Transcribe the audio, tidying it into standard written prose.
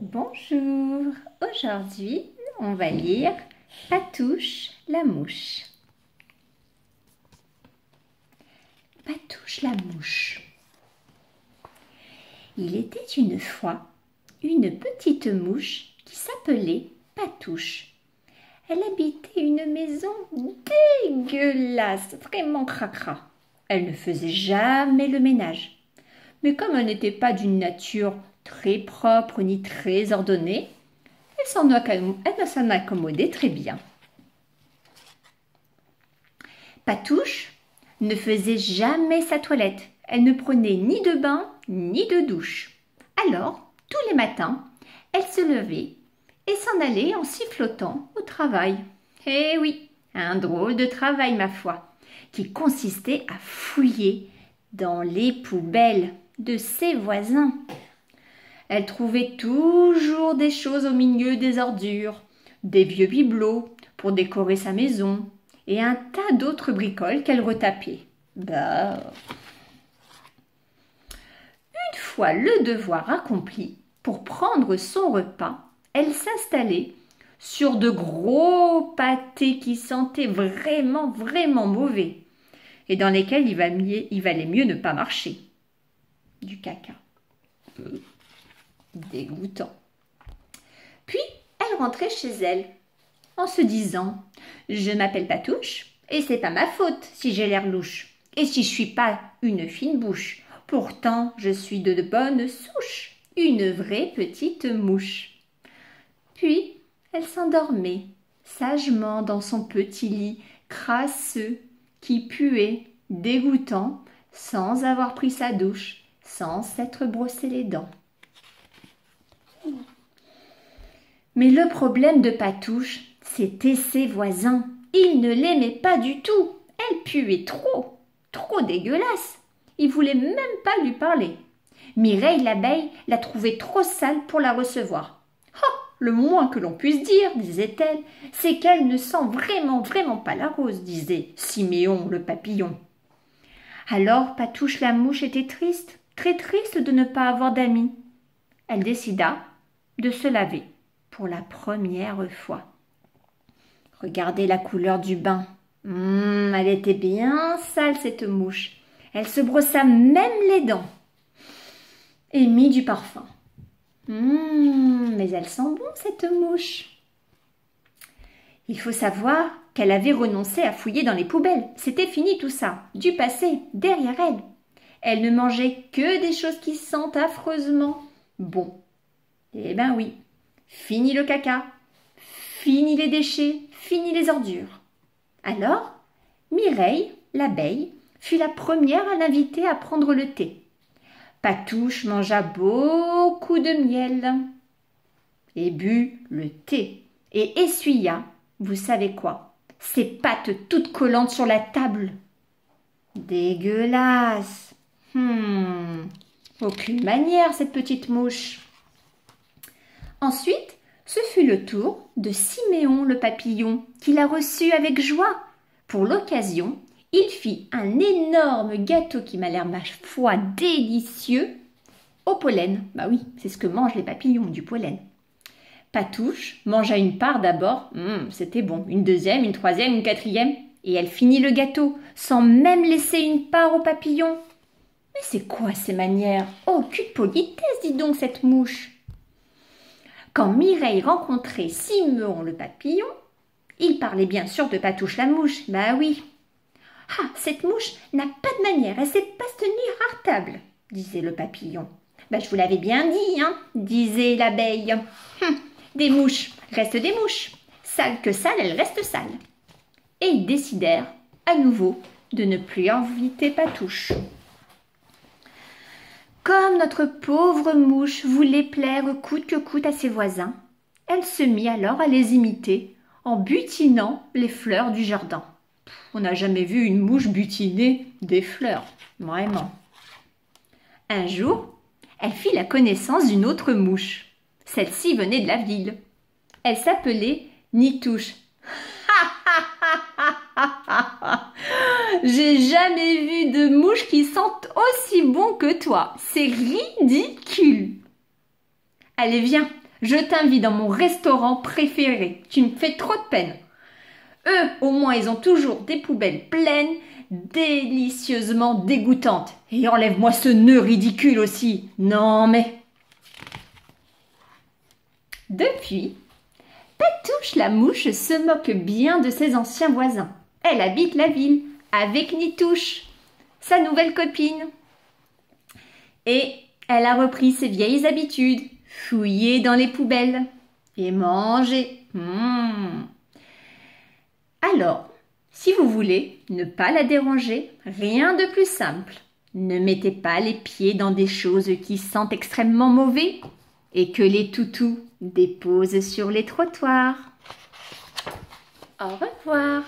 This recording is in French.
Bonjour, aujourd'hui on va lire Patouche la mouche. Patouche la mouche. Il était une fois une petite mouche qui s'appelait Patouche. Elle habitait une maison dégueulasse, vraiment cracra. Elle ne faisait jamais le ménage. Mais comme elle n'était pas d'une nature très propre ni très ordonnée, elle s'en accommodait très bien. Patouche ne faisait jamais sa toilette. Elle ne prenait ni de bain ni de douche. Alors, tous les matins, elle se levait et s'en allait en sifflotant au travail. Eh oui, un drôle de travail, ma foi, qui consistait à fouiller dans les poubelles de ses voisins. Elle trouvait toujours des choses au milieu des ordures, des vieux bibelots pour décorer sa maison et un tas d'autres bricoles qu'elle retapait. Une fois le devoir accompli, pour prendre son repas, elle s'installait sur de gros pâtés qui sentaient vraiment mauvais et dans lesquels il valait mieux ne pas marcher. Du caca. Dégoûtant. Puis, elle rentrait chez elle en se disant « Je m'appelle Patouche et c'est pas ma faute si j'ai l'air louche et si je suis pas une fine bouche. Pourtant, je suis de bonne souche, une vraie petite mouche. » Puis, elle s'endormait sagement dans son petit lit crasseux qui puait, dégoûtant, sans avoir pris sa douche, sans s'être brossé les dents. Mais le problème de Patouche, c'était ses voisins. Ils ne l'aimaient pas du tout. Elle puait trop dégueulasse. Ils voulaient même pas lui parler. Mireille l'abeille la trouvait trop sale pour la recevoir. « Oh, le moins que l'on puisse dire, disait-elle, c'est qu'elle ne sent vraiment pas la rose, disait Siméon le papillon. » Alors Patouche la mouche était triste, très triste de ne pas avoir d'amis. Elle décida de se laver pour la première fois. Regardez la couleur du bain. Elle était bien sale cette mouche. Elle se brossa même les dents et mit du parfum. Mais elle sent bon cette mouche. Il faut savoir qu'elle avait renoncé à fouiller dans les poubelles. C'était fini tout ça, du passé, derrière elle. Elle ne mangeait que des choses qui sentent affreusement bon. Eh ben oui, fini le caca, fini les déchets, fini les ordures. Alors, Mireille, l'abeille, fut la première à l'inviter à prendre le thé. Patouche mangea beaucoup de miel et but le thé et essuya, vous savez quoi, ses pattes toutes collantes sur la table. Dégueulasse. Aucune manière cette petite mouche. Ensuite, ce fut le tour de Siméon le papillon, qui la reçut avec joie. Pour l'occasion, il fit un énorme gâteau qui m'a l'air, ma foi, délicieux, au pollen. Bah oui, c'est ce que mangent les papillons, du pollen. Patouche mangea une part d'abord, c'était bon, une deuxième, une troisième, une quatrième, et elle finit le gâteau, sans même laisser une part au papillon. Mais c'est quoi ces manières? Aucune politesse, dis donc, cette mouche. Quand Mireille rencontrait Siméon le papillon, il parlait bien sûr de Patouche la mouche. Bah oui. « Ah, cette mouche n'a pas de manière, elle sait pas se tenir à table, » disait le papillon. « Je vous l'avais bien dit, hein, disait l'abeille. Des mouches restent des mouches, sales que sales, elles restent sales. » Et ils décidèrent à nouveau de ne plus inviter Patouche. Comme notre pauvre mouche voulait plaire coûte que coûte à ses voisins, elle se mit alors à les imiter en butinant les fleurs du jardin. On n'a jamais vu une mouche butiner des fleurs, vraiment. Un jour, elle fit la connaissance d'une autre mouche. Celle-ci venait de la ville. Elle s'appelait Nitouche. J'ai jamais vu de mouche qui sente aussi bon que toi. C'est ridicule. Allez, viens, Je t'invite dans mon restaurant préféré. Tu me fais trop de peine. Eux, au moins, ils ont toujours des poubelles pleines, délicieusement dégoûtantes. Et enlève-moi ce nœud ridicule aussi. Non, mais... Depuis, Patouche la mouche se moque bien de ses anciens voisins. Elle habite la ville avec Nitouche, sa nouvelle copine. Et elle a repris ses vieilles habitudes, fouiller dans les poubelles et manger. Alors, si vous voulez ne pas la déranger, rien de plus simple. Ne mettez pas les pieds dans des choses qui sentent extrêmement mauvais et que les toutous déposent sur les trottoirs. Au revoir.